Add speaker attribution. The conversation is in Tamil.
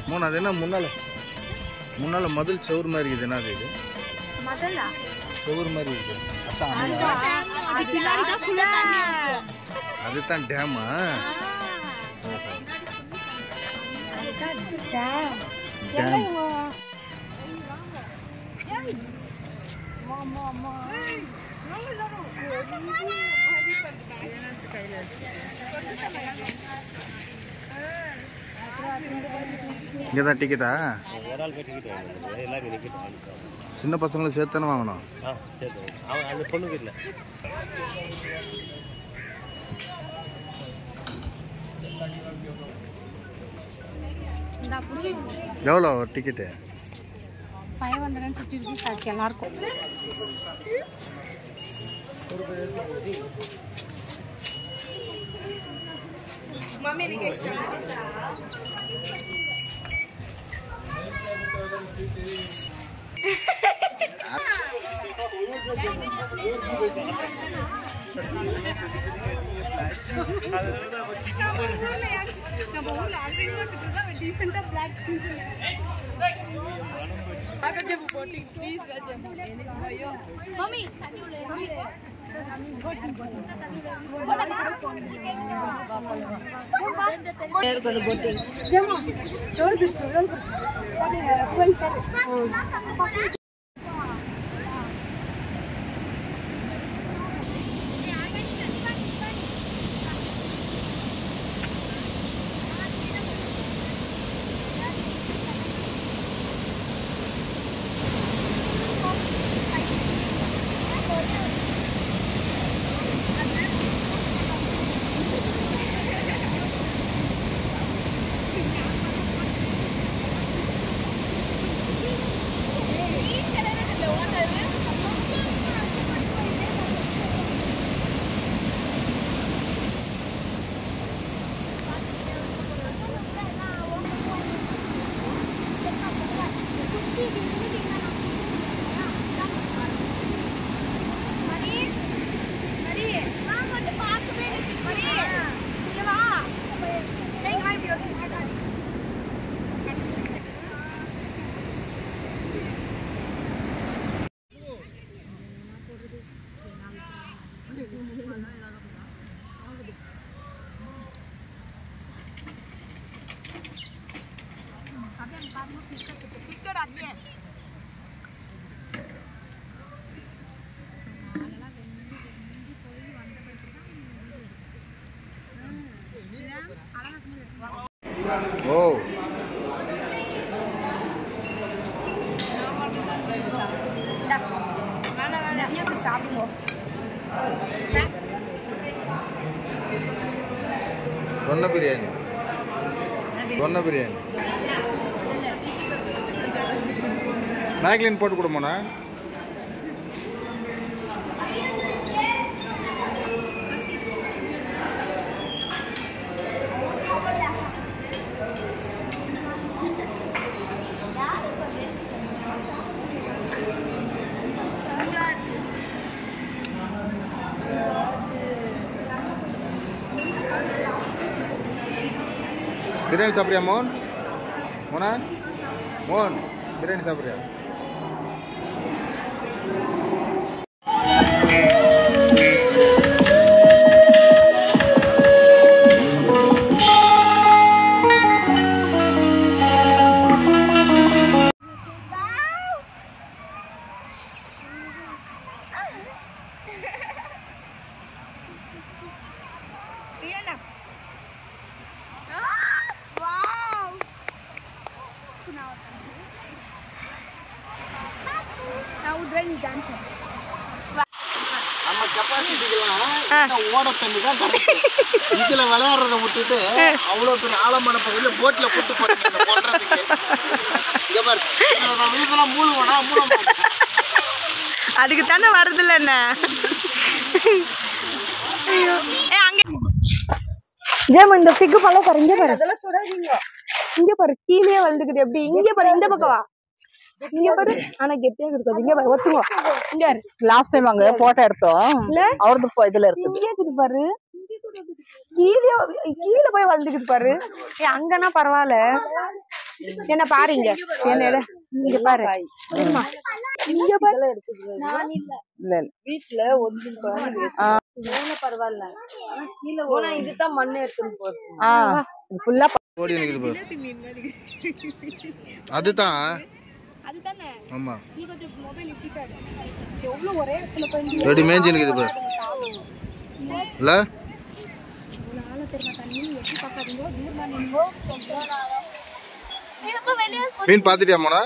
Speaker 1: மூணு அது என்ன முன்னால மதில் செவுரு மாதிரி இருக்குது. என்ன இது
Speaker 2: மதலா
Speaker 1: செவுரு மாதிரி இருக்குது. அதுதான் டேமா? இங்கதான் டிக்கெட்டா? சின்ன பசங்களும் சேர்த்து தானே வாங்கணும். எவ்வளோ டிக்கெட்டு?
Speaker 2: 550 rupees ஆச்சு எல்லாருக்கும். மம்மி எனக்கு எக்ஸ்ட்ரா நம்ம ஊர்ல அசிங்கமா கிட்டதா டீசென்ட்டா பிளாக் ஆகஜபு போட்டி ப்ளீஸ் ராஜம் ஐயோ மம்மி
Speaker 1: ஓ
Speaker 2: நிறைய பேர் சாப்பிடுங்க.
Speaker 1: தொன்ன பிரியாணி மேக்லின் போட்டு கொடுமோண்ணா. பிரியாணி சாப்பிட்றியா மோன் பிரியாணி சாப்பிட்றியா? நம்ம கெப்பாசிட்டிக்கெல்லாம் ஓட தண்ணி தான் இதுல விளையாடுறத விட்டுட்டு அவ்வளோ பெரிய ஆழமான பகுதியில் போட்டில் போட்டு போடுறதுக்கு மூழ்குவோனா
Speaker 2: அதுக்கு தானே வருதுல்ல என்ன இந்த பிக்கு பழம் பாரு, இங்க பாரு, அதெல்லாம் சுடாதீங்க. இங்க பாரு கீழே வந்துக்குது. எப்படி இங்க பாரு, இந்த பக்கம் வா, இங்க பாரு. ஆனா கெட்டியா இருக்காது. இங்க பாரு, ஒத்துங்க. இங்க லாஸ்ட் டைம் அங்க போட்டோ எடுத்தோம் இல்ல, அவரது இதுல இருக்கு. இங்க இருக்கு பாரு, கீழே போய் வளர்ந்துக்குது பாரு. அங்கன்னா பரவாயில்ல. என்ன பாருங்க, என்ன இங்க பாரு, இங்க பாரு. இல்ல வீட்டுல ஒன்று பரவாயில்ல, கீழே போனா இதுதான் மண்ணு எடுத்துன்னு போறது ஃபுல்லா
Speaker 1: ஓடி நிக்குது. அதுதான் ஆமா,
Speaker 2: நீ கொஞ்சம் மொபைல் இப்படிட்டாரு. எவ்வளவு ஒரே இடத்துல போய்
Speaker 1: ரெடி மேஞ்சி நிக்குது பாரு. இல்ல
Speaker 2: நாளை தெரியுமா தண்ணி எப்படி பார்க்காதீங்க, தூரமா நின்னோ
Speaker 1: மீன் பாத்துட்டியா மோனா?